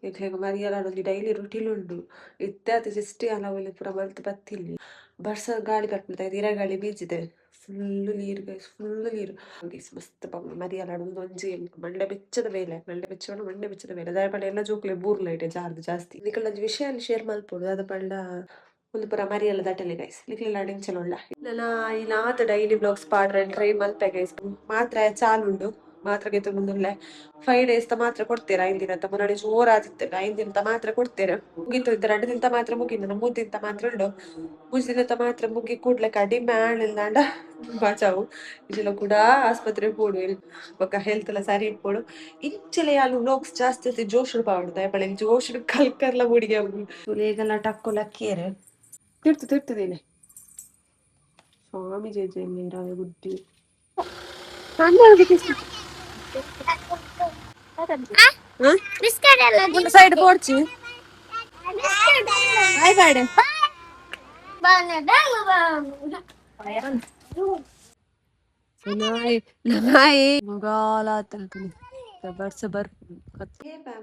ಇತ್ಲಾಗ ಮರಿಯಲಾಡೊಂದು daily routine ಉಂಡು ಇತ್ತೆದ ಸಿಸ್ಟಿ ಅಲವಲಿ ಪೂರ ಮಲ್ತ್ ಬತ್ತಿಲ್ಲಿ ಬರ್ಸ ಗಾಳಿ ಕಟ್ಬಿಡ್ತಾಯ್ತು ಇರ ಗಾಳಿ ಬೀಜಿದೆ ಫುಲ್ಲು ನೀರು ಗೈಸ್ ಫುಲ್ಲು ನೀರು ಗೈಸ್ ಮಸ್ತ್ ಪಂಗ ಮರಿಯಲಾಡೊಂದು ಒಂಜಿ ಮಂಡೆ ಬೆಚ್ಚದ ಬೇಲೆ ಮಂಡೆ ಬೆಚ್ಚವನು ಮಂಡೆ ಬೆಚ್ಚದ ಬೇಲೆ ಅದಾಯ ಪಂಡ ಎಲ್ಲ ಜೋಕ್ಲೆ ಬೂರ್ಲೈಟೆ ಜಾರ್ದು ಜಾಸ್ತಿ ನಿಕಲ್ನಂಚಿ ವಿಷಯ ಶೇರ್ ಮಲ್ಪೊಡು ಅದು ಪಂಡ ಒಂದು ಪುರ ಮರಿಯಲ್ಲ ದಟಲೆ ಗೈಸ್ ನಿಕ್ಲೆಲ್ಲ ಅಡಿಂಚಲೊಳ್ಳ ನನ್ನ ಇನ್ನಾತ ಡೈಲಿ ಬ್ಲಾಗ್ಸ್ ಪಾಡ್ರೆ ಟ್ರೈ ಮಲ್ಪೆ ಗೈಸ್ ಮಾತ್ರ ಚಾಲುಂಡು ಮಾತ್ರಗೆ ಮುಂದುಲ್ಲೆ 5 days ಮಾತ್ರ ಕೊಡ್ತೀರಾ 5 ದಿನ ಅಂತ ಮುನ್ನಡೆ ಜೋರ್ ಆದಿತ್ತು 5 ದಿನ ಮಾತ್ರ ಕೊಡ್ತೀರಾ ಮುಗಿತು ಇತ್ತು 2 ದಿನ ಮಾತ್ರ ಮುಗಿನ 3 ದಿನ ಮಾತ್ರ ಉಂಡು 3 ದಿನ ಮಾತ್ರ ಮುಗಿ ಕೂಡ್ಲೆ ಕಡಿಮೆ ಆಣಿಲ್ಲಾಂಡ ಬಾಚಾವು ಇಜೆಲ್ಲ ಕೂಡ ಆಸ್ಪತ್ರೆ ಪೋಡು ಬೊಕ್ಕ ಹೆಲ್ತ್ ಎಲ್ಲ ಸರಿ ಇಟ್ಕೊಡು ಇಂಚೆಲೆ ಯಾಲು ಬ್ಲಾಗ್ಸ್ ಜಾಸ್ತಿ ಜೋಶುಡು ಪಾವಡು ದಯಪಳೆ ಜೋಶುಡು ಕಲ್ಕರ್ಲ ಮುಡಿಗೆ ಈಗೆಲ್ಲ ಟಕ್ಕು ಲಕ್ಕಿಯರೆ ತಿರ್ತದೇನೆ ಸ್ವಾಮಿ ಜೆ ರಾವೆ ಬುದ್ಧಿ ಸೈಡ್ ಪೋಡ್ಚಿ ಆಯ್ತಾಡೆ ನಾಯಿ ಮುಗಾಲ ಬರ್ಸ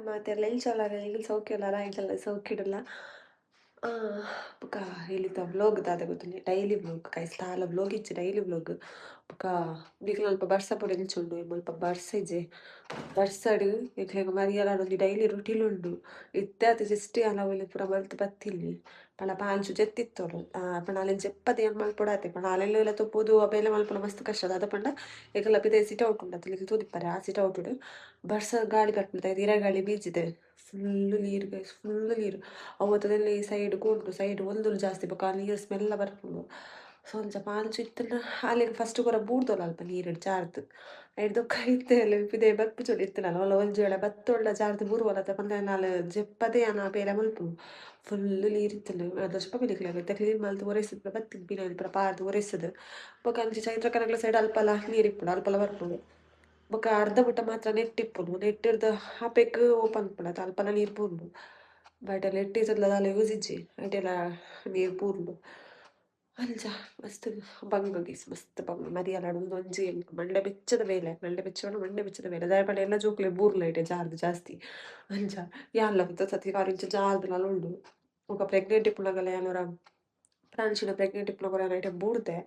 ಮಾತೆಲ್ಲ ಇಲ್ಲಿ ಸೌಖ್ಯಲ್ಲ ಇದೆಲ್ಲ ಸೌಖ್ಯಡಲ್ಲ ಬೊಕ ಹೇಳಿದ ಬ್ಲಾಗ್ ದಾದ ಗೊತ್ತಿಲ್ಲ ಡೈಲಿ ಬ್ಲಾಗ್ ಕೈಸ್ತಾಲ ಬ್ಲಾಗ್ ಇಚ್ಚಿ ಡೈಲಿ ಬ್ಲಾಗ್ ಬೊಕ ದಿಕ್ಲ ಅಲ್ಪ ಬರ್ಸ ಪುರ ನಿಲ್ಚುಂಡು ಮುಲ್ಪ ಬರ್ಸೆಜೆ ಬರ್ಸಡ್ ಇಕ್ಲೆಗ್ ಮರಿಯಲಾಡೊಂದು ಡೈಲಿ ರುಟೀನ್ ಉಂಡು ಇತ್ತೆದ ಸಿಸ್ಟಿ ಅಲವಲಿ ಪೂರ ಮಲ್ತ್ ಬತ್ತಿಲ್ಲಿ ಪಂಡ ಪಾಂಚು ಜೆತ್ತಿತ್ತೋಡು ಪಂಡ ಅಲೆನ್ ಜೆಪ್ಪದೆ ಏನ್ ಮಲ್ಪೊಡಾತೆ ಪಂಡ ಅಲೆಲ್ಲ ತುಪ್ಪುದು ಅಪೆಲ್ಲ ಮಲ್ಪೊಡ ಮಸ್ತ್ ಕಷ್ಟ ಅದ ಪಂಡ ಏಕಲ್ಲ ಪಿದೆ ಸಿಟ್ ಔಟ್ ಉಂಡು ಅತ್ಲಿಕ್ಕೆ ತೂದಿಪ್ಪರೆ ಆ ಸಿಟ್ ಔಟ್ ಬರ್ಸ ಗಾಳಿ ಕಟ್ಬಿಡ್ತಾಯ್ತು ಇರ ಗಾಳಿ ಬೀಜಿದೆ ಫುಲ್ಲು ನೀರು ಗೈಸ್ ಫುಲ್ಲು ನೀರು ಅವತ್ತದಲ್ಲಿ ಈ ಸೈಡ್ ಕೂಡ್ದು ಸೈಡ್ ಒಂದು ಜಾಸ್ತಿ ಬೇಕಾ ನೀರು ಸ್ಮೆಲ್ಲ ಬರ್ಪುಂಡು ಸೊ ಒಂಚ ಪಾಂಚು ಇತ್ತನ ಅಲ್ಲಿಗೆ ಫಸ್ಟ್ ಕೂಡ ಬೂಡ್ದೋಲ್ಲ ಅಲ್ಪ ನೀರು ಜಾರ್ದು ಹಿಡ್ದು ಕೈತೆ ಅಲ್ಲಿ ಪಿದೆ ಬಪ್ಪು ಚೊಲಿ ಇತ್ತನಲ್ಲ ಒಲ್ಲ ಒಂಜಿ ವೇಳೆ ಬತ್ತೊಳ್ಳ ಜಾರ್ದು ಬೂರುವಲ್ಲ ಪಂಡ ನಾಲ್ ಜೆಪ್ಪದೆ ಅನ ಬೇರೆ ಮಲ್ಪು ಫುಲ್ಲು ನೀರು ಇತ್ತಲು ಅದು ಸ್ವಲ್ಪ ಬಿಲಿಕ್ಲಾಗುತ್ತೆ ಕ್ಲೀನ್ ಮಲ್ತು ಒರೆಸಿದ್ ಬತ್ತಿದ್ ಬಿನ ಪುರ ಪಾರ್ದು ಒರೆಸದು ಬೊಕ ಅಂಚಿ ಚೈತ್ರ ಕನಕ್ಲ ಸೈಡ್ ಅಲ್ಪಲ ನೀರು ಇಪ್ಪುಡು ಅಲ್ಪಲ ಬರ್ಪುಂಡು ಬೊಕ ಅರ್ಧ ಬುಟ್ಟ ಮಾತ್ರ ನೆಟ್ ಇಪ್ಪುಡು ನೆಟ್ ಇರ್ದು ಹಾಪೆಕ್ ಓಪನ್ ಪುಂಡು ಅಲ್ಪಲ ನೀರು ಪೂರ್ಂಡು ಬಟ್ ನೆಟ್ ಇಸದ್ಲ ಯೂಸ್ ಇಜ್ಜಿ ಅಟೆಲ್ಲ ನೀರು ಪೂರ್ಂಡು ಅಂಚ ಮಸ್ತ್ ಬಂಗ ಗೀಸ್ ಮಸ್ತ್ ಬಂಗ ಮರಿಯಲಾಡೊಂದು ಒಂಜಿ ಮಂಡೆ ಬೆಚ್ಚದ ಬೇಲೆ ಮಂಡೆ ಬೆಚ್ಚವನು ಮಂಡೆ ಬೆಚ್ಚದ ಬೇಲೆ ಅದಾಯ ಪಂಡ ಎಲ್ಲ ಜೋಕ್ಲೆ ಬೂರ್ಲೈಟೆ ಜಾರ್ದು ಜಾಸ್ತಿ ಅಂಚ ಯಾನ್ಲ ಸತಿ ಕಾರಿಂಚ ಜಾರ್ದು ಉಂಡು ఒక ಪ್ರೆಗ್ನೆಂಟ್ ಇಪ್ಪುನಗಲ ಏನರ ಪ್ರಾಣಿನ ಪ್ರೆಗ್ನೆಂಟ್ ಇಪ್ಪುನಗಲ ನೈಟ್ ಬೂರ್ದೆ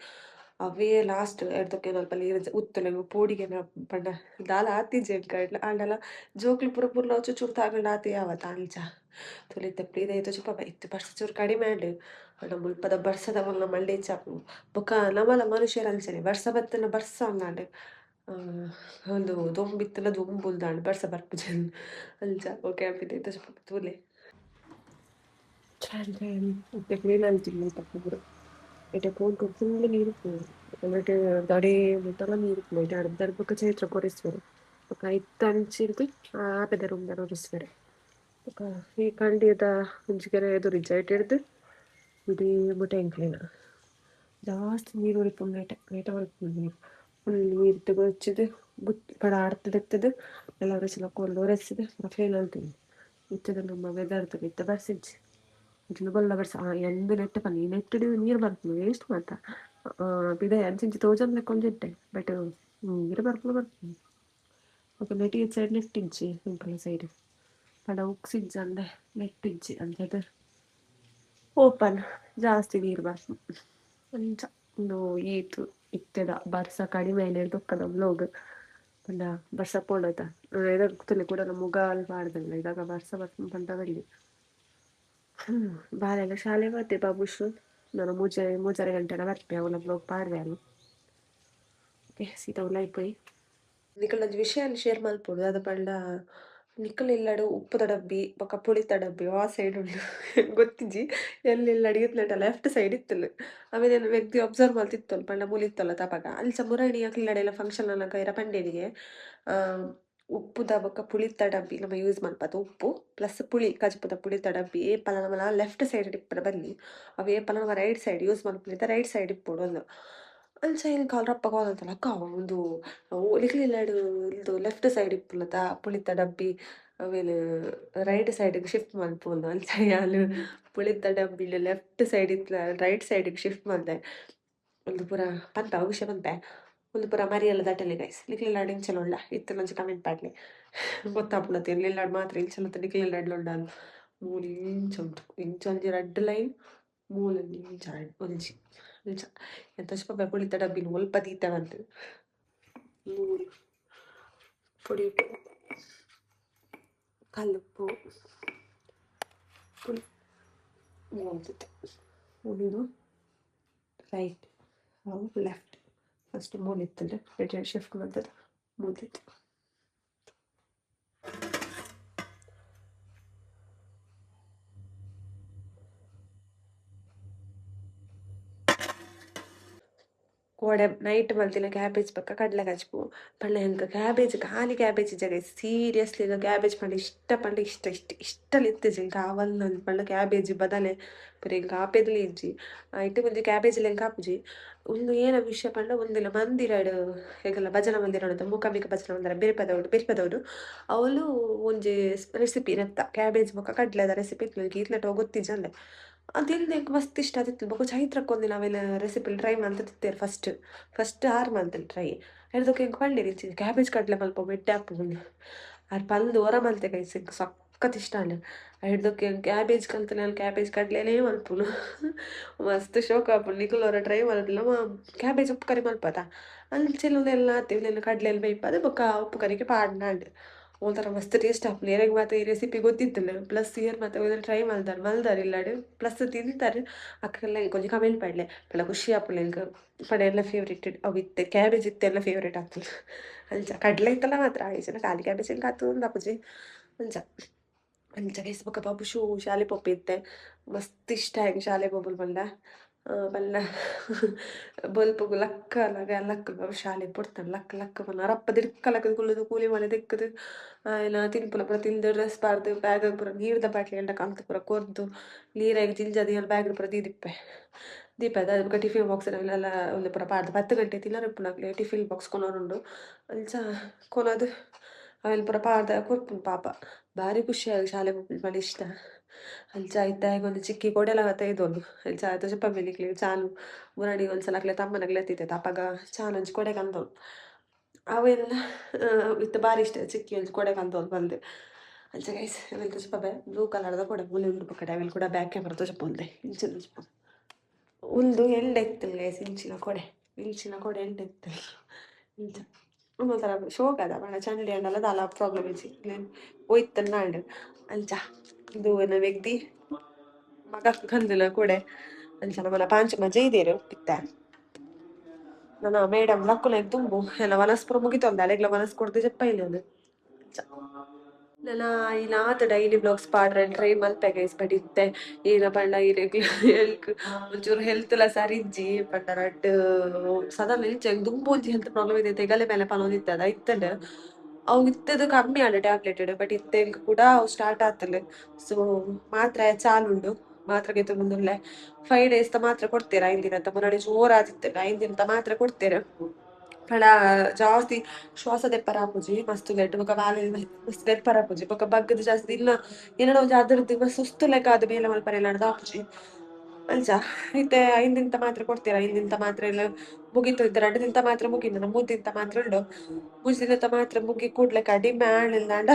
ಅವೇ ಲಾಸ್ಟ್ ಎಡ್ದಕ್ಕೆ ಸ್ವಲ್ಪ ನೀರು ಉತ್ತಲೆ ಪೋಡಿಗೆ ಪಂಡ ದಾಲ ಆತಿಜೆ ಆಂಡಲ ಜೋಕ್ಲಿ ಪೂರ ಪೂರ್ಲ ಚೂರು ತಾಗಂಡ ಆತಿ ಯಾವತ್ತ ಅಂಚ ತುಲಿತ ಪ್ರೀದ ಐತೆ ಚುಪ್ಪ ಇತ್ತು ಬರ್ಸ ಚೂರು ಕಡಿಮೆ ಆಂಡು ಪಂಡ ಮುಲ್ಪದ ಬರ್ಸದ ಮುಲ್ಲ ಮಲ್ಡೆ ಚಾಪು ಬೊಕ ನಮಲ ಮನುಷ್ಯರ ಅಂಚನೆ ಬರ್ಸ ಬತ್ತನ ಬರ್ಸ ಅಂಗಾಂಡು ಒಂದು ದೊಂಬಿತ್ತಲ ದೊಂಬುಲ್ದಾಂಡು ಬರ್ಸ ಬರ್ಪುಜನ್ ಅಂಚ ಓಕೆ ಆಪಿದೈತೆ ಚುಪ್ಪ ತೂಲೆ ಕ್ಲೀನ್ ಅಂತಿಲ್ಲ ತಪ್ಪುಗಳು ಇಟೆ ಪೋಂಟು ಫುಲ್ ನೀರು ಪೋಡು എന്നിട്ട് ದಡೆ ಮುಟ್ಟಲ ನೀರು ಪೋಡು ಅರ್ಧರ್ಬಕ್ಕ ಚೈತ್ರ ಕೊರಿಸ್ವೆರು ಬೊಕ ಇತ್ತ ಅಂಚಿರ್ದು ಆಪೆದ ರೂಮ್ದಾರ ಒರಿಸ್ವೆರು ಬೊಕ ಈ ಕಂಡಿದ ಒಂಜಿಗೆರೆ ಎದುರಿಜ್ಜ ಐಟ್ ಹಿಡ್ದು ಇಡೀ ಮುಟೆ ಎಂಕ್ಲೆನ ಜಾಸ್ತಿ ನೀರು ಒರಿಪುಂಡು ನೈಟ ಒರಿಪುಂಡು ನೀರು ಫುಲ್ ನೀರು ತೆಗೊಚ್ಚಿದು ಪಡ ಆಡ್ತದೆತ್ತದು ಎಲ್ಲ ಒರೆಸಿಲ್ಲ ಕೊಂಡು ಒರೆಸಿದು ಕ್ಲೀನ್ ಅಂತೀನಿ ಇತ್ತದ ನಮ್ಮ ವೆದರ್ ಇತ್ತ ಬರ್ಸಿಜ್ಜಿ ಇಟ್ಲು ಬಲ್ಲ ಬರ್ಸ ಎಂದು ನೆಟ್ಟ ಪನಿ ನೆಟ್ಟಿಡು ನೀರು ಬರ್ಪುಂಡು ವೇಸ್ಟ್ ಮಾತ ಪಿದೆ ಅಂಚಿಂಚಿ ತೋಜನ್ ಲೆಕ್ಕೊಂಜಿಟ್ಟೆ ಬಟ್ ನೀರು ಬರ್ಪುಂಡು ఒక నెట్ ఇటు సైడ్ నెట్ ఇచ్చి ఇంకొక సైడ్ పడ ఉక్సిజ్ ಅಂದೆ ನೆಟ್ ಇಜ್ಜಿ ಅಂದದ ಓಪನ್ ಜಾಸ್ತಿ ನೀರು ಬರ್ಸು ಅಂಚ ಒಂದು ಈತು ಇತ್ತೆದ ಬರ್ಸ ಕಡಿಮೆ ದೊಕ್ಕದ ಬ್ಲೋಗ್ ಪಂಡ ಬರ್ಸ ಪೋಂಡತ ಎದಕ್ತಲೆ ಕೂಡ ಮುಗ ಅಲ್ಪ ಆಡ್ದಲ್ಲ ಇದಾಗ ಬರ್ಸ ಬರ್ಸ ಪಂಡದಲ್ಲಿ ಬಾಲೆಲ್ಲ ಶಾಲೆ ಬರ್ತೆ ಬಾಬುಶು ನಾನು ಮೂಜರೆ ಗಂಟೆನ ಬರ್ತೆ ಅವಳ ಬ್ಲಾಗ್ ಪಾಡ್ದೆ ಅಲ್ಲಿ ಓಕೆ ಸೀತಾ ಉಲಾಯ್ಪೋಯಿ ನಿಕಲೊಂದು ವಿಷಯ ಶೇರ್ ಮಲ್ಪೊಡು ಅದು ಪಂಡ ನಿಕಲ್ ಇಲ್ಲಡು ಉಪ್ಪುದ ಡಬ್ಬಿ ಬೊಕ ಪುಳಿತ ಡಬ್ಬಿ ಆ ಸೈಡ್ ಉಂಡು ಗೊತ್ತಿಜ್ಜಿ ಎಲ್ಲೆಲ್ಲ ಅಡಿಗೆತ್ಲಟ ಲೆಫ್ಟ್ ಸೈಡ್ ಇತ್ತಲು ಆಮೇಲೆ ನಾನು ವ್ಯಕ್ತಿ ಅಬ್ಸರ್ವ್ ಮಾಡ್ತಿತ್ತಲು ಪಂಡ ಮುಲಿತ್ತಲ್ಲ ತಪಗ ಅಲ್ಲಿ ಮುರಣಿ ಇಲ್ಲಡೆಲ್ಲ ಫಂಕ್ಷನ್ ಅನ್ನ ಕೈರ ಪಂಡೇನಿಗೆ ಉಪ್ಪುದ ಬೊಕ ಪುಳಿತ ಡಬ್ಬಿ ನಮ್ಮ ಯೂಸ್ ಮಲ್ಪದು ಉಪ್ಪು ಪ್ಲಸ್ ಪುಳಿ ಕಜ್ಪುದ ಪುಳಿತ ಡಬ್ಬಿ ಏಪಲ ನಮ್ಮಲ ಲೆಫ್ಟ್ ಸೈಡ್ ಇಪ್ಪನ ಬಲ್ಲಿ ಅವು ಏಪಲ ನಮ್ಮ ರೈಟ್ ಸೈಡ್ ಯೂಸ್ ಮಲ್ಪುನಿತ ರೈಟ್ ಸೈಡ್ ಇಪ್ಪೋಡು ಒಂದು ಅಂಚ ಏನು ಕಾಲ್ ರಪ್ಪ ಕಾಲ್ ಅಂತಲ್ಲ ಅಕ್ಕ ಒಂದು ಲಿಕ್ಲಿಲ್ಲಾಡು ಇದು ಲೆಫ್ಟ್ ಸೈಡ್ ಇಪ್ಪುಲತ ಪುಳಿತ ಡಬ್ಬಿ ಆಮೇಲೆ ರೈಟ್ ಸೈಡಿಗೆ ಶಿಫ್ಟ್ ಮಲ್ಪುಂಡು ಅಂಚ ಯಾನು ಪುಳಿತ ಡಬ್ಬಿಲಿ ಲೆಫ್ಟ್ ಸೈಡ್ ಇತ್ತ ರೈಟ್ ಸೈಡಿಗೆ ಶಿಫ್ಟ್ ಮಾಡಿದೆ ಒಂದು ಪೂರ ಪಂಪ ವಿಷಯ ಪಂಪೆ ಒಂದು ಪೂರ ಮರಿಯಲ್ಲ ದಟ್ಟಲೆ ಗೈಸ್ ಲಿಕ್ಲಿಲ್ಲಾಡು ಇಂಚಲ ಉಳ್ಳ ಇತ್ತು ನಂಚ ಕಮೆಂಟ್ ಪಾಡ್ಲಿ ಗೊತ್ತಾಗ್ಬಿಡತ್ತೆ ಎಲ್ಲೆಲ್ಲಾಡ್ ಮಾತ್ರ ಇಂಚಲತ್ತ ನಿಕ್ಲೆಲ್ಲಾಡ್ಲೊಂಡಾದು ಮೂಲು ಇಂಚ ಉಂಟು ಇಂಚ ಒಂಜಿ ರಡ್ಡ್ ಲೈನ್ ಮೂಲೊಂಜಿ ಇಂಚ ಒಂಜಿ ಇಂಚ ಎಂತ ಪಪ್ಪ ಪುಳಿತ ಡಬ್ಬಿನ ಒಲ್ಪ ತೀತವಂತ ಮೂಲು ಪುಡಿ ಉಪ್ಪು ಕಲ್ಲುಪ್ಪು ಪುಳಿ ಮೂಲ್ದಿತ್ತು ಮೂಲಿದು ರೈಟ್ ಅವು ಲೆಫ್ಟ್ ಫಸ್ಟ್ ಮೂಲಿತ್ತಂದ್ರೆ ರೆಡಿ ಶಿಫ್ಟ್ ಮಾಡ್ತದೆ ಮೂಲ್ದಿತ್ತು ಕೋಡೆ ನೈಟ್ ಮಲ್ತಿನ ಕ್ಯಾಬೇಜ್ ಪಕ್ಕ ಕಡ್ಲೆ ಕಚ್ಪು ಪಂಡ ಎಂಕ ಕ್ಯಾಬೇಜ್ ಖಾಲಿ ಕ್ಯಾಬೇಜ್ ಜಗ ಸೀರಿಯಸ್ಲಿ ಈಗ ಕ್ಯಾಬೇಜ್ ಪಂಡ ಇಷ್ಟಲ್ಲಿ ಇತ್ತಿಜಿ ಕಾವಲ್ ನಂದು ಪಂಡ ಕ್ಯಾಬೇಜ್ ಬದನೆ ಪುರ ಇಂಕ ಆಪೆದ್ಲಿ ಇಜ್ಜಿ ಇಟ್ಟು ಮುಂದೆ ಕ್ಯಾಬೇಜ್ ಲೆಂಕ ಆಪುಜಿ ಒಂದು ಏನ ವಿಷಯ ಪಂಡ ಒಂದಿಲ್ಲ ಮಂದಿರಡು ಹೇಗಲ್ಲ ಭಜನ ಮಂದಿರ ಅಂತ ಮೂಕಾಂಬಿಕ ಭಜನ ಮಂದಿರ ಬೇರಿಪದವರು ಅವಳು ಒಂಜಿ ರೆಸಿಪಿ ನೆತ್ತ ಕ್ಯಾಬೇಜ್ ಬೊಕ್ಕ ಕಡ್ಲೆದ ರೆಸಿಪಿ ಇತ್ಲಟ ಗೊತ್ತಿಜಂದೆ ಅದಿಲ್ಲದೆ ಮಸ್ತ್ ಇಷ್ಟ ಆದಿತ್ತು ಬೊಕ ಚೈತ್ರಕ್ಕೊಂದು ನಾವೆಲ್ಲ ರೆಸಿಪಿ ಟ್ರೈ ಮಾಡ್ತಿತ್ತೇವೆ ಫಸ್ಟ್ 6 ಮಂತ್ ಟ್ರೈ ಹಿಡ್ದಕ್ಕೆ ಹೆಂಗೆ ಪಂಡಿರಿ ಕ್ಯಾಬೇಜ್ ಕಡ್ಲೆ ಮಲ್ಪ ಬೆಟ್ಟೆ ಹಾಕ್ಬೋದು ಅದು ಪಲ್ದು ಹೊರ ಮಲ್ತೆ ಕೈ ಸಿಕ್ಕ ಸಕ್ಕತ್ ಇಷ್ಟ ಅಲ್ಲ ಹಿಡ್ದಕ್ಕೆ ಕ್ಯಾಬೇಜ್ ಕಲ್ತು ನಾನು ಕ್ಯಾಬೇಜ್ ಕಡ್ಲೆನೇ ಮಲ್ಪುನು ಮಸ್ತ್ ಶೋಕ ಹಾಪುಂಡು ನಿಖುಲ್ ಟ್ರೈ ಮಾಡಿಲ್ಲ ಕ್ಯಾಬೇಜ್ ಉಪ್ಪು ಕರಿ ಮಲ್ಪದ ಅಂಚೆಲ್ಲ ಆತೀವಿ ಕಡ್ಲೆಯಲ್ಲಿ ಬೇಯ್ಪದ ಬೊಕ್ಕ ಉಪ್ಪು ಕರಿಗೆ ಪಾಡ್ನಾಡು ಒಂಥರ ಮಸ್ತ್ ಟೇಸ್ಟ್ ಆಪುಂಡು ಎರೆಗೆ ಮಾತ್ರ ಈ ರೆಸಿಪಿ ಗೊತ್ತಿತ್ತಿಲ್ಲ ಪ್ಲಸ್ ಇಯರ್ ಮತ್ತೆ ಇದನ್ನು ಟ್ರೈ ಮಲ್ದಾರೆ ಇಲ್ಲಾಡು ಪ್ಲಸ್ ತಿಂತಾರೆ ಅಕ್ಕೆಲ್ಲ ಕೊಂಚ ಕಮೆಂಟ್ ಪಡ್ಲೆ ಪಂಡ ಖುಷಿ ಆಪುಂಡು ಎಂಕ್ ಪಂಡ ಎಲ್ಲ ಫೇವ್ರೇಟ್ ಅವು ಇತ್ತೆ ಕ್ಯಾಬೇಜ್ ಇತ್ತೆಲ್ಲ ಫೇವ್ರೇಟ್ ಆಗ್ತದೆ ಅಂಚ ಕಡ್ಲೆ ಇತ್ತಲ್ಲ ಮಾತ್ರ ಆಯ್ತು ಖಾಲಿ ಕ್ಯಾಬೇಜ್ ಹೆಂಗೆ ಆತು ಒಂದು ಅಪ್ಪುಜಿ ಅಂಚ ಅಂಚ ಗೈಸ್ ಬೊಕ ಬಾಬು ಶಾಲೆ ಪೊಪ್ಪೆ ಇತ್ತೆ ಮಸ್ತ್ ಇಷ್ಟ ಆಗಿ ಶಾಲೆ ಪೋಪುಲು ಪಂಡ ಪಂಡ ಬೊಲ್ಪುಗು ಲಕ್ಕ ಲಕ್ಕ ಬಾಬು ಶಾಲೆ ಪೊಡ್ತಾನೆ ಲಕ್ಕ ಪಂಡ ಅರಪ್ಪ ದಿಡ್ಕಲಕ್ಕ ಕುಲ್ಲುದು ಕೂಲಿ ಮನೆ ದಿಕ್ಕದು ಇಲ್ಲ ತಿನ್ಪುನ ಪೂರ ತಿಂದು ಡ್ರೆಸ್ ಪಾರ್ದು ಬ್ಯಾಗ್ ಪೂರ ನೀರ್ದ ಬಾಟ್ಲಿ ಎಂಡ ಕಂತು ಪೂರ ಕೊರ್ದು ನೀರಾಗಿ ಜಿಂಜದಿ ಬ್ಯಾಗ್ ಪೂರ ದೀಪದ ಅದಕ್ಕೆ ಟಿಫಿನ್ ಬಾಕ್ಸ್ ಎಲ್ಲ ಒಂದು ಪೂರ ಪಾಡ್ದು 10 ಗಂಟೆ ತಿನ್ನರಪ್ಪುನಾಗ್ಲಿ ಟಿಫಿನ್ ಬಾಕ್ಸ್ ಕೊನೋರುಂಡು ಅಂಚ ಕೊನೋದು ಅವೆಲ್ಲ ಪೂರ ಪಾಡ್ದ ಕೊರ್ಪುನು ಪಾಪ ಭಾರಿ ಖುಷಿಯಾಗಿ ಶಾಲೆ ಪೋಪುನು ಇಷ್ಟ ಅಂಚ ಇತ್ತಾಗ ಒಂದು ಚಿಕ್ಕಿ ಕೊಡೆಲ ತೆಗೆದೊಂದು ಅಂಚ ತುಜಪ್ಪ ಮೇಲಿಕ್ಲಿ ಚಾಲು ಮುರಡಿ ಒಂದ್ಸಲ ಅಕ್ಲೆ ತಮ್ಮನಗ್ಲೆ ಎತ್ತಿತ್ತೆ ಅಪ್ಪಗ ಚಾಲು ಒಂಚು ಕೊಡೆ ಕಂದೋಳು ಅವೆಲ್ಲ ಇತ್ತು ಭಾರಿ ಇಷ್ಟ ಚಿಕ್ಕಿ ಒಂದು ಕೊಡೆ ಕಂದೋಳು ಬಂದು ಅಂಚ ಗೈಸ್ ಅವೆಲ್ಲ ತುಜಪ್ಪ ಬ್ಲೂ ಕಲರ್ದ ಕೊಡೆ ಮುಲಿ ಉಂಡು ಪಕ್ಕಡೆ ಅವೆಲ್ಲ ಕೂಡ ಬ್ಯಾಕ್ ಕ್ಯಾಮ್ರಾ ತುಜಪ್ಪ ಉಂಡೆ ಇಂಚಿನ ತುಜಪ್ಪ ಉಲ್ದು ಎಂಡ ಎತ್ತಿಲ್ಲ ಗೈಸ್ ಇಂಚಿನ ಕೊಡೆ ಎಂಡ ಎತ್ತಿಲ್ಲ ಇಂಚ ಒಂದೊಂಥರ ಶೋಕ್ ಅದ ಬಣ್ಣ ಚಂಡಿ ಅಂಡಲ್ಲ ದಾಲ ಪ್ರಾಬ್ಲಮ್ ಇಜ್ಜಿ ಹೋಯ್ತು ನಾಂಡು ಅಂಚ ಇದು ವ್ಯಕ್ತಿ ಮಗ ಕಂದಿಲ್ಲ ಕೊಡೆ ಅಂಚ ನಮ್ಮನ ಪಾಂಚ ಮಜೆ ಇದೇರು ಇತ್ತ ನನ್ನ ಮೇಡಮ್ ಲಕ್ಕುಲ ತುಂಬು ಎಲ್ಲ ವನಸ್ಪುರ ಮುಗಿತೊಂದು ಅಲೆಗ್ಲ ವನಸ್ ಕೊಡ್ದು ಜಪ್ಪ ಇಲ್ಲ ಅಂಚ ನನ್ನ ಇಲ್ಲಾತ ಡೈಲಿ ಬ್ಲಾಗ್ಸ್ ಪಾಡ್ರೆ ಟ್ರೈ ಮಲ್ಪೆ ಗೈಸ್ ಬಟ್ ಇತ್ತೆ ಈಗ ಪಂಡ ಎಲ್ಕ್ ಒಂಚೂರು ಹೆಲ್ತ್ ಎಲ್ಲ ಸರಿ ಇಜ್ಜಿ ಪಂಡ ರಡ್ ಸದಾ ಮೆಲ್ಚ ದುಂಬು ಒಂಜಿ ಹೆಲ್ತ್ ಪ್ರಾಬ್ಲಮ್ ಇದೆ ತೆಗಲೆ ಮೇಲೆ ಪನೊಂದಿತ್ತದ ಇತ್ತಂಡ ಅವು ಇತ್ತದು ಕಮ್ಮಿ ಆಂಡ ಟ್ಯಾಬ್ಲೆಟ್ ಬಟ್ ಇತ್ತೆ ಕೂಡ ಅವು ಸ್ಟಾರ್ಟ್ ಆತಲೆ ಸೊ ಮಾತ್ರ ಚಾಲುಂಡು ಮಾತ್ರ ಮುಂದುಲ್ಲೆ 5 days ಮಾತ್ರ ಕೊಡ್ತೇರ 5 ದಿನ ಅಂತ ಮುನ್ನಡೆ ಜೋರ್ ಆದಿತ್ತು 5 ದಿನ ಮಾತ್ರ ಕೊಡ್ತೇರ ಪಂಡ ಜಾಸ್ತಿ ಶ್ವಾಸ ದೆಪ್ಪರ ಆಪುಜಿ ಮಸ್ತ್ ಲೆಟ್ ಬೊಕ ಬಾಲೆ ಮಸ್ತ್ ದೆಪ್ಪರ ಆಪುಜಿ ಬೊಕ ಬಗ್ಗದ ಜಾಸ್ತಿ ಇಲ್ಲ ಏನೋ ಒಂಜಿ ಅದರದ್ದು ಸುಸ್ತು ಲೆಕ್ಕ ಅದು ಬೇಲೆ ಮಲ್ಪರೆ ಎಲ್ಲ ಆಪುಜಿ ಅಂಚ ಇತ್ತೆ 5 ದಿನ ಮಾತ್ರ ಕೊಡ್ತೀರ 5 ದಿನ ಮಾತ್ರ ಎಲ್ಲ ಮುಗಿತು 2 ದಿನ ಮಾತ್ರ ಮುಗಿನ 3 ದಿನ ಮಾತ್ರ ಉಂಡು 3 ದಿನ ಮಾತ್ರ ಮುಗಿ ಕೂಡ್ಲೆ ಕಡಿಮೆ ಆಂಡ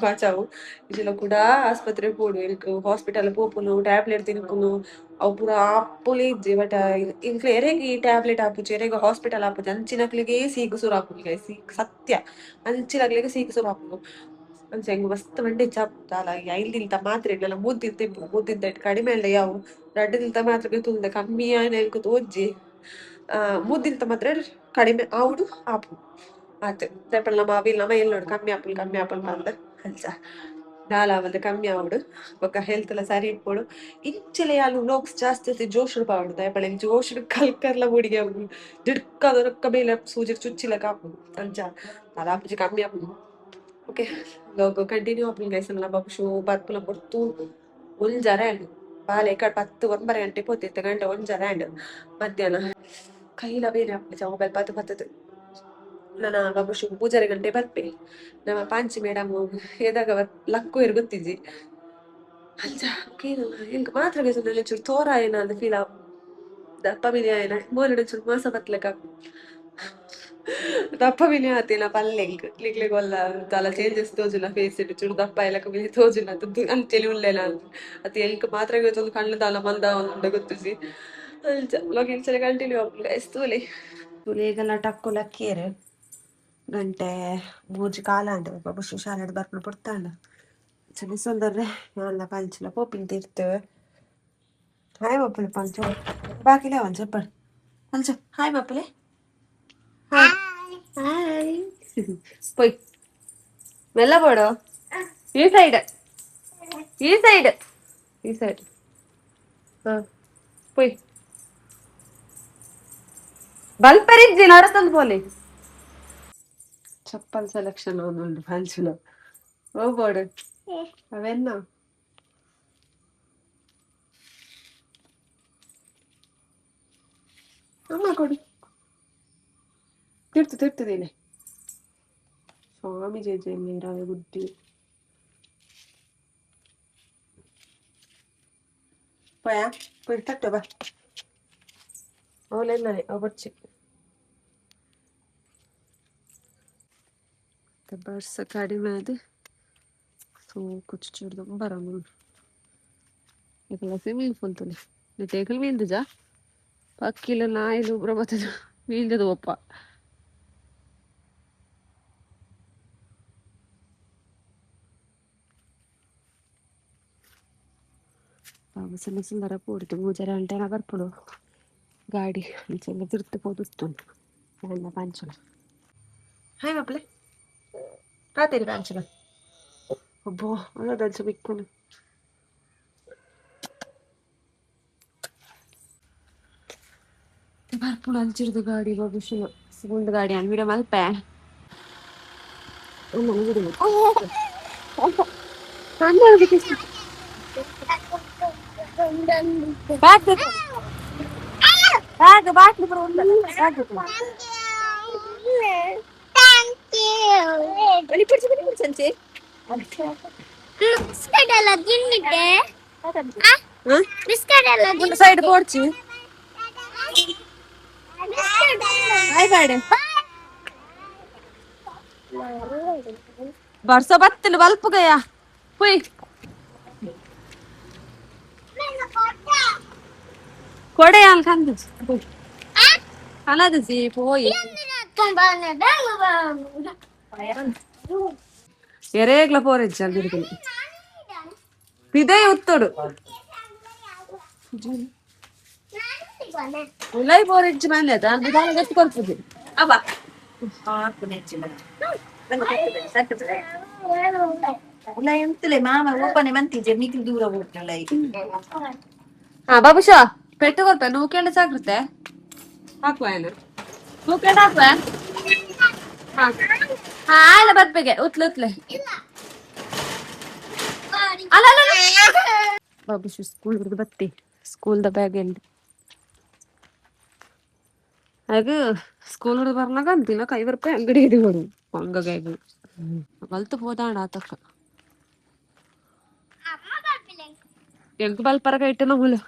ಬಚಾವು ಇಜಿಲ ಕೂಡ ಆಸ್ಪತ್ರೆ ಪೋಡು ಹಾಸ್ಪಿಟಲ್ ಪೋಪುನು ಟ್ಯಾಬ್ಲೆಟ್ ತಿನ್ಪುನು ಅವು ಪೂರ ಆಪುಲೆ ಇಜ್ಜಿ ಬಟ್ ಇಂಕ್ಲೆ ಎರೆಗಿ ಟ್ಯಾಬ್ಲೆಟ್ ಆಪುಜಿ ಎರೆಗ ಹಾಸ್ಪಿಟಲ್ ಆಪುಜಿ ಅಂಚಿನಕ್ಲೆಗೆ ಸೀಕು ಸುರು ಆಪುಜಿ ಸತ್ಯ ಅಂಚಿನಕ್ಲೆಗೆ ಸೀಕು ಸುರು ಆಪುನು ಅಂಚ ಹೆಂಗ್ ಮಸ್ತ್ ಮಂಡೆ ಚಾಪುತ್ತಾಲ 5 ದಿನ ಮಾತ್ರ ಇಡ್ಲೆಲ್ಲ 3 ದಿನ ತಿಂಪು 3 ದಿನ ಕಡಿಮೆ ಅಲ್ಲ ಯಾವು 2 ದಿನ ಮಾತ್ರ ತುಂದೆ ಕಮ್ಮಿ ಆಯ್ತು ತೋಜ್ಜಿ 3 ದಿನ ಮಾತ್ರ ಕಡಿಮೆ ಆವುಡು ಆಪು ಆತು ದಾಯಪಂಡ ನಮ್ಮ ಎಲ್ಲಿ ಕಮ್ಮಿ ಆಪುಲ್ ಬಂದ ಅಂಚ ದಾಲ ಮತ್ತೆ ಕಮ್ಮಿ ಆವಡು ಬೊಕ್ಕ ಹೆಲ್ತ್ ಎಲ್ಲ ಸರಿ ಇಟ್ಕೊಡು ಇಂಚಲೆ ಯಾಲು ಬ್ಲಾಗ್ಸ್ ಜಾಸ್ತಿ ಜೋಶ್ ಪಾವಡು ದಾಯಪಂಡ ಜೋಶ್ ಕಲ್ಕರ್ಲ ಮುಡಿಗೆ ಆಪುಡು ದಿಡ್ಕದ ರೊಕ್ಕ ಬೇಲೆ ಸೂಜಿ ಚುಚ್ಚಿಲಕ ಆಪುಡು ಅಂಚ ಅದಾಪುಜಿ ಕಮ್ಮಿ ಆಪುಡು ಓಕೆ ಲೋಗೋ ಕಂಟಿನ್ಯೂ ಆಪುಲ್ ಗೈಸ್ ನಮ್ಮ ಬಾಬು ಬರ್ಪುಲ ಕೊಡ್ತು ಒಂಜರ ಆಂಡ್ ಬಾಲೆ 10 ಗಂಟೆ ಪೋತಿತ್ತು ಗಂಟೆ ಒಂಜರ ಆಂಡ್ ಮಧ್ಯಾಹ್ನ ಕೈಲ ಬೇರೆ ಆಪುಜಿ ಮೊಬೈಲ್ ಪತ್ತದು ನನ್ನ ಬಾಬು ಪೂಜಾರಿ ಗಂಟೆ ಬರ್ಪೆ ನಮ್ಮ ಪಾಂಚಿ ಮೇಡಮ್ ಎದಾಗ ಲಕ್ಕು ಗೊತ್ತಿಜ್ಜಿ ಅಂಚ ಹೆಂಗ್ ಮಾತ್ರ ಚೂರು ತೋರ ಏನ ಅಂತ ಫೀಲ್ ದಪ್ಪ ಬಿರಿಯಾನ ಮೋರಡ ಚೂರು ಮೋಸ ಬತ್ಲಕ ದಪ್ಪ ಬಿನಿ ಆತಿನ ಪಲ್ಲೆ ಕ್ಲಿಕ್ಲಿ ಕೊಲ್ಲ ತಲ ಚೇಂಜಸ್ ತೋಜುನ ಫೇಸ್ ಇಟ್ಟು ಚೂರು ದಪ್ಪ ಇಲ್ಲಕ ಬಿನಿ ತೋಜುನ ಅಂತೇಳಿ ಉಳ್ಳೆನ ಅದು ಎಲ್ಕ್ ಮಾತ್ರ ಒಂದು ಕಣ್ಣು ತಾಲ ಮಂದ ಒಂದು ಗೊತ್ತಿಸಿ ಲೋಗಿನ್ ಸಲ ಕಂಟಿನ್ಯೂ ಎಸ್ತೂಲಿ ತುಲಿಗೆಲ್ಲ ಟಕ್ಕು ಲಕ್ಕೇರು ಗಂಟೆ ಮೂಜಿ ಕಾಲ ಅಂಡೆ ಬುಷು ಶಾಲೆ ಬರ್ಪುಡು ಪುಡ್ತಾಂಡ ಚಳಿ ಸೊಂದರ್ರೆ ಎಲ್ಲ ಪಂಚಲ ಪೋಪಿನ ತೀರ್ತೇವೆ ಹಾಯ್ ಮಪ್ಪಳೆ ಪಂಚ ಬಾಕಿಲೇ ಒಂದು చెప్పండి ಪಂಚ ಹಾಯ್ ಮಪ್ಪಳೆ ಹಾಯ್ ಹಾಯ್ പോയി മെല്ലെ പോടോ ഈ സൈഡ് ഈ സൈഡ് ഈ സൈഡ് ആ പോയി ಬಲ್ಪರಿಜ್ಜಿ ನಡತಂದು പോലെ ಚಪ್ಪಲ್ ಸೆಲೆಕ್ಷನ್ ಅವನುಂಡು ಪಂಚಲ ಹೋಗ್ಬೋಡು ಅವೆನ್ನ ಅಮ್ಮ ಕೊಡು ತಿರ್ತದೇನೆ ಸ್ವಾಮಿ ಜೆ ಜೆ ನೀರಾವೆ ಬುದ್ಧಿ പോയാ പോയി തട്ടോ ബാ ഓലെന്നായി ഒബർച്ച് ಬರ್ಸ ಕಡಿಮೆ ಅದು ಸೊ ಕುಚ್ ಚೂಡ್ದು ಬರೋಣ ಇದೆಲ್ಲ ಸ್ವಿಮ್ಮಿಂಗ್ ಪೂಲ್ ತುಲಿ ಟೇಕಲ್ ಮೀಂದು ಜಾ ಪಕ್ಕಿಲು ನಾಯಿಲು ಪ್ರಬತ್ತದು ಮೀಂದದು ಒಪ್ಪ ಸಣ್ಣ ಸುಂದರ ಪೂಡಿತು ಮೂಜರ ಗಂಟೆನ ಬರ್ಪುಡು ಗಾಡಿ ಅಂಚೆಲ್ಲ ತಿರ್ತು ಪೋದುತ್ತು ಎಲ್ಲ ಪಂಚಲ ಹಾಯ್ ಮಕ್ಕಳೇ ರಾತ್ರಿ ಪಂಚಲ ಒಬ್ಬೋ ಅಲ್ಲದಂಚ ಬಿಕ್ಕುನು ಬರ್ಪುಡು ಅಂಚಿಡ್ದು ಗಾಡಿ ಬಗುಶಿನ ಸಿಗುಂಡು ಗಾಡಿ ಅನ್ಬಿಡ ಮಲ್ಪೆ ബാക്കി ಸಂಚೆ ಸೈಡ್ ಪೋಡ್ಚಿ ಬರ್ಸ ಬತ್ತಲು ಬಲ್ಪ್ ಗಯಾ ಹುಯ್ ಕೊಡೆ ಅಲ್ಲಿ ಕಂದು ಅಲ್ಲದು ಸಿ ಪೋಯಿ ಎರೇಗ್ಲ ಪೋರೆಜ್ಜ ಅಲ್ಲಿ ಇದೇ ಉತ್ತೋಡು ಉಲೈ ಪೋರೆಜ್ಜ ಬಂದದ ಬಿದಾನ ಗತ್ತು ಕೊಡ್ತದೆ ಅಬ್ಬ ಉಲೈ ಎಂತಲೇ ಮಾಮ ಓಪನೆ ಮಂತಿಜೆ ಮಿಕ್ಲಿ ದೂರ ಹೋಗ್ತಲೈ ಹಾ ಬಾಬುಷಾ ಪೆಟ್ಟು ಕೊಡ್ಪ ನೂಕೆಂಡ ಸಾಕೃತೆ ಹಾಕುವ ಏನು ನೂಕೆಂಡ ಹಾಕುವ ಹಾ ಹಾ ಆಯ್ಲ ಬರ್ಬೇಕೆ ಉತ್ಲೆ ಉತ್ಲೆ ಅಲ್ಲ ಬಾಬುಷು ಸ್ಕೂಲ್ ಹಿಡಿದು ಬತ್ತಿ ಸ್ಕೂಲ್ದ ಬ್ಯಾಗ್ ಎಲ್ಲಿ ಆಗ ಸ್ಕೂಲ್ ಹಿಡಿದು ಬರ್ನಾಗ ದಿನಕ್ಕೆ ₹50 ಅಂಗಡಿ ಹಿಡಿಗೋಡು ಹಂಗಾಗಿ ಬಲ್ತು ಹೋದಾಣ ಆತಕ್ಕ ಎಂಕ್ ಬಲ್ಪರ ಕೈಟನ ಹುಲು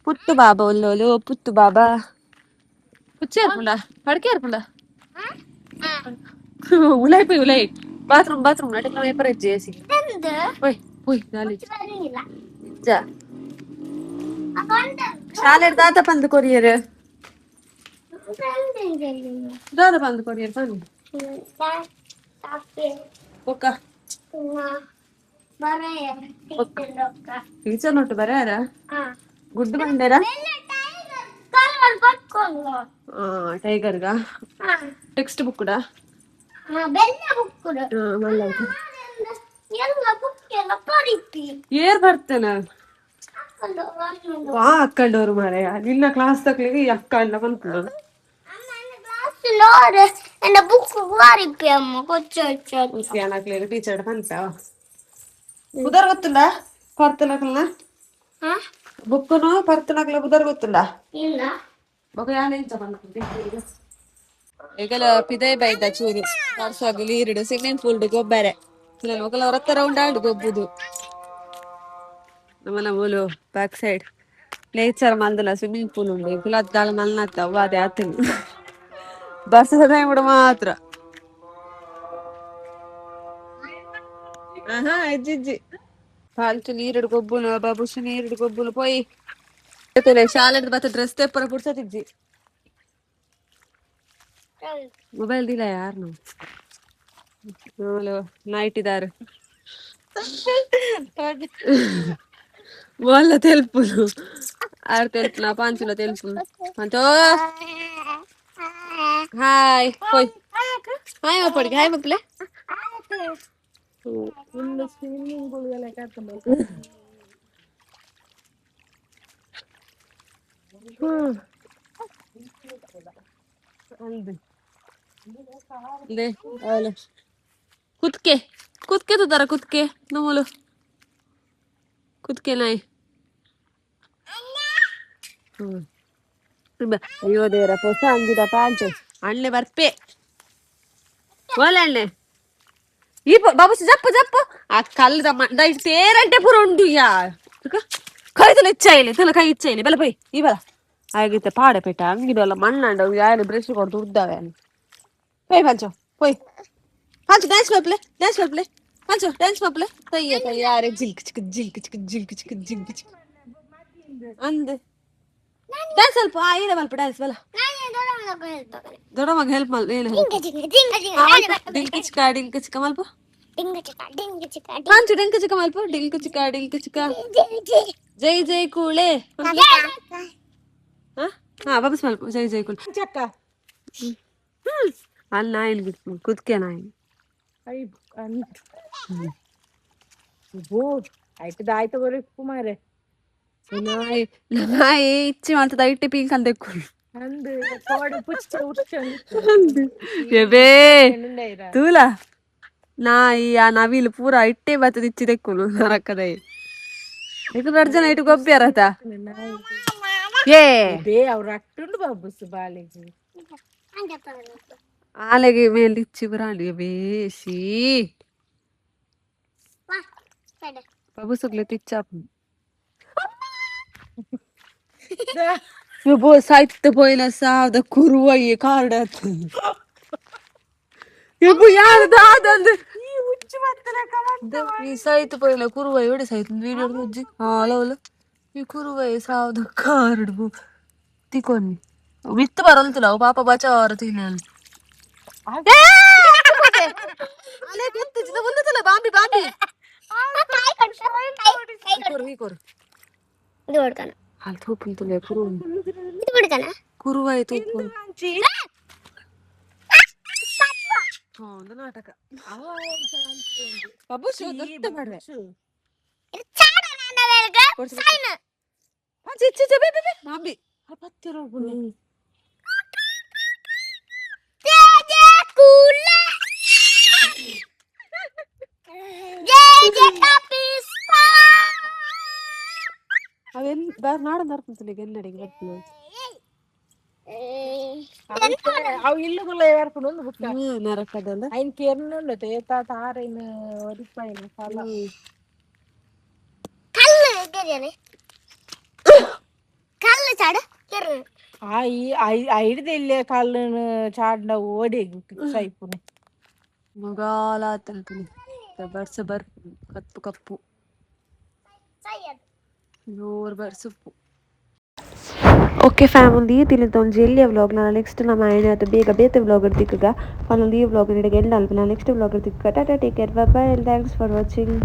ಪುತ್ತು ಬಾಬಾ ಒಲ್ಲೋಲು ಪುತ್ತು ಬಾಬಾ ಪುಚ್ಚ ಏರ್ಪುಂಡ ಪಡ್ಕೆ ಏರ್ಪುಂಡ ಉಲೈ ಪೋಯ್ ಉಲೈ ಬಾತ್ರೂಮ್ ನಟಕ ಪೇಪರ್ ಜೇಸಿ ಓಯ್ ಓಯ್ ನಾಲಿ ಜಾ ಶಾಲೆ ದಾದ ಬಂದು ಕೊರಿಯರ್ ದಾದ ಬಂದು ಕೊರಿಯರ್ ಬಂದು ಒಕ್ಕ ಟೀಚರ್ ನೋಟು ಬರಾರ ಗುಡ್ಡು ಬಂಡೇರ ಟೈಗರ್ಗ ಟೆಕ್ಸ್ಟ್ ಬುಕ್ ಏರ್ ಬರ್ತೇನ ಅಕ್ಕಂಡವ್ರು ಮಾರಾಯ ನಿನ್ನ ಕ್ಲಾಸ್ ತಕ್ಲಿಗೆ ಅಕ್ಕ ಎಲ್ಲ ಬಂತು ಟೀಚರ್ ಬಂತ ಬುಧರ್ ಗೊತ್ತುಂಡ ಪರ್ತನಕಲ್ನ ಬುಕ್ಕನು ಪರ್ತನಕಲ ಬುಧರ್ ಗೊತ್ತುಂಡ ಈಗಲ ಪಿದೈ ಬೈದ ಚೂರು ವರ್ಷವಾಗಲಿ ಈರುಡು ಸ್ವಿಮ್ಮಿಂಗ್ ಪೂಲ್ ಗೊಬ್ಬರ ಮಕ್ಕಳ ಹೊರತ್ತ ರೌಂಡ್ ಆಡು ಗೊಬ್ಬುದು ನಮ್ಮನ ಮೂಲು ಬ್ಯಾಕ್ ಸೈಡ್ ನೇಚರ್ ಮಂದಲ ಸ್ವಿಮ್ಮಿಂಗ್ ಪೂಲ್ ಉಂಡು ಕುಲದ್ದಾಲ ಮಲ್ನತ್ತ ಅದೇ ಆತನು ಬರ್ಸದ ಟೈಮ್ ಕೂಡ ಮಾತ್ರ ಅಜ್ಜಿ ಪಾಲ್ತು ನೀರುಡು ಗೊಬ್ಬುನು ಬಾಬುಶು ನೀರುಡು ಗೊಬ್ಬುನು ಪೋಯಿ ಶಾಲೆದ ಬತ್ತ ಡ್ರೆಸ್ ತೆಪ್ಪರ ಪುಡ್ಸತಿಜ್ಜಿ ಮೊಬೈಲ್ ದಿಲ್ಲ ಯಾರು ನೈಟ್ ಇದಾರೆ వాళ్ళ తెలుపులు ఆరు తెలుపు నా పాంచులో తెలుపు అంతో హాయ్ పోయ్ హాయ్ అప్పటికి హాయ్ పప్పులే స్విమ్మింగ్ పూల్ ले हेलो खुद के तो दरा खुद के नमोलो खुद के नहीं ಅಯ್ಯೋ ದೇವರ ಹೊಸ ಅಂಗಿದ ಪ್ಯಾಂಟ್ ಅಣ್ಣೆ ಬರ್ಪೆ ಓಲೆ ಅಣ್ಣೆ ಈ ಬಾಬು ಜಪ್ಪು ಜಪ್ಪು ಆ ಕಲ್ಲದ ಮಂಡ ಸೇರಂಟೆ ಪೂರ ಉಂಡು ಯಾ ಕೈ ತಲೆ ಇಚ್ಛಾಯಿಲೆ ತಲೆ ಕೈ ಇಚ್ಛಾಯಿಲೆ ಬೆಲ್ಲ ಪೈ ಈ ಬಲ ಆಗಿತ್ತೆ ಪಾಡೆ ಪೇಟ ಅಂಗಿದೆಲ್ಲ ಮಣ್ಣಂಡ ಯಾರು ಬ್ರಷ್ ಕೊಡ್ದು ಉದ್ದಾವೆ ಪೈ ಪಂಚೋ ಪೋಯ್ ಪಂಚು ಡ್ಯಾನ್ಸ್ ಮಾಡ್ಪ್ಲೆ ಪಂಚು ಡ್ಯಾನ್ಸ್ ಮಾಡ್ಪ್ಲೆ ತಯ್ಯ ತಯ್ಯಾರೆ ಜಿಲ್ಕ್ ಚಿಕ್ಕ ಜಿಲ್ಕ್ ಚಿಕ್ಕ ಜಿಲ್ಕ್ ಚಿಕ್ಕ ಜಿಲ್ಕ್ ಚಿಕ್ಕ ಅಂದೆ ಡ್ಯಾನ್ಸ್ ಸ್ವಲ್ಪ ಏನ ಮಲ್ಪ ಡ್ಯಾನ್ಸ್ ಬಲ ದೊಡ್ಡ ಮಗ ಹೆಲ್ಪ್ ಮಲ್ ಏನು ಡಿಂಕ ಚಿಕ್ಕ ಮಲ್ಪ ಪಂಚು ಡಿಂಕ ಚಿಕ್ಕ ಮಲ್ಪ ಡಿಂಕ ಚಿಕ್ಕ ಜೈ ಜೈ ಕೂಳೆ ಹಾ ವಾಪಸ್ ಮಲ್ಪ ಜೈ ಜೈ ಕೂಳೆ ಚಕ್ಕ ಅಲ್ಲಿ ನಾಯಿಲ್ ಬಿಟ್ಟು ಕುದ್ಕೆ ನಾಯಿ ಆಯ್ತು ಬರೀ ಕುಮಾರೆ ನಾಯಿ ಇಚ್ಚಿ ಮಾಡ್ತದ ಐಟಿ ಪಿಂಕ್ ಅಂತ ತೂಲ ನಾಯಿ ಆ ನವಿಲು ಪೂರ ಇಟ್ಟೆ ಬರ್ತದ ಇಚ್ಚಿ ತೆಕ್ಕುಲು ನರಕದ ಇದು ಜನ ಇಟ್ಟು ಗೊಬ್ಬರತ ಆಲೆಗೆ ಮೇಲೆ ಇಚ್ಚಿ ಬರಾಂಡಿ ಬೇಸಿ ಬಾಬು ಸುಗ್ಲೆ ತಿಚ್ಚಾಪು ಸಾಯ್ತ ಪೋಯಿನ ಸಾವ್ದ ಕುರುವಯ್ಯ ಕಾರ್ಡ್ ಈ ಸಾಯ್ತು ಪೋಯಿನ ಕುರುವಯ್ಯ ಒಡೆ ಸಾಯ್ತು ವೀಡಿಯೋ ಅಜ್ಜಿ ಅಲವಲ್ಲ ಈ ಕುರುವಯ್ಯ ಸಾವ್ದ ಕಾರ್ಡ್ ತಿಕ್ಕೊನ್ನಿ ಮಿತ್ತು ಬರಲ್ತಿಲ್ಲ ಅವು ಪಾಪ ಬಚಾವರ ತಿನ್ನ ಬಾಂಬಿ ಬಾಂಬಿ ಅಲ್ಲಿ ತೂಪು ತುಲೆ ಕುರುವಾಯ ತೂಪು ಒಂದು ನಾಟಕ ಬಾಂಬಿ ಅವೆನ್ ನಾಡನ್ ನರ್ಕೊಂತಲೆ ಗೆನ್ನಡಿಗೆ ಬರ್ತೀವಿ ಅವು ಇಲ್ಲುಗುಲ್ಲ ಏರ್ಕೊಂಡು ಒಂದು ಬುಕ್ಕ ನರಕದಲ್ಲ ಐನ್ ಕೇರ್ನುಂಡ ತೇತ ತಾರೇನ ಒರಿಪಾಯಿನ ಫಲ ಕಲ್ಲು ಎಗರಿಯನೆ ಕಲ್ಲು ಚಾಡ ಕೆರ್ರು ಐಡಿದ ಇಲ್ಲೇ ಕಲ್ಲು ಚಾಡ್ನ ಓಡಿ ಸೈಪುನೆ ಮಗಾಲ ತಲ್ಪುನಿ ಬರ್ಸ ಬರ್ ಕಪ್ಪು ಕಪ್ಪು ನೂರು ಬರ್ಸಪ್ಪು ಓಕೆ ಫ್ಯಾಮಿಲಿ ತಿಳಿದ ಒಂದು ಜೆಲ್ಲಿಯ ವ್ಲಾಗ್ ನಾನು ನೆಕ್ಸ್ಟ್ ನಮ್ಮ ಆಯ್ನೆ ಅದು ಬೇಗ ಬೇತೆ ವ್ಲಾಗ್ ಇರ್ತಿಕ್ಕ ಫೈನಲ್ ಈ ವ್ಲಾಗ್ ನಿಮಗೆ ಎಲ್ಲ ಅಲ್ಪ ನಾನು ನೆಕ್ಸ್ಟ್ ವ್ಲಾಗ್ ಇರ್ತಿಕ್ಕ tata take care bye thanks for watching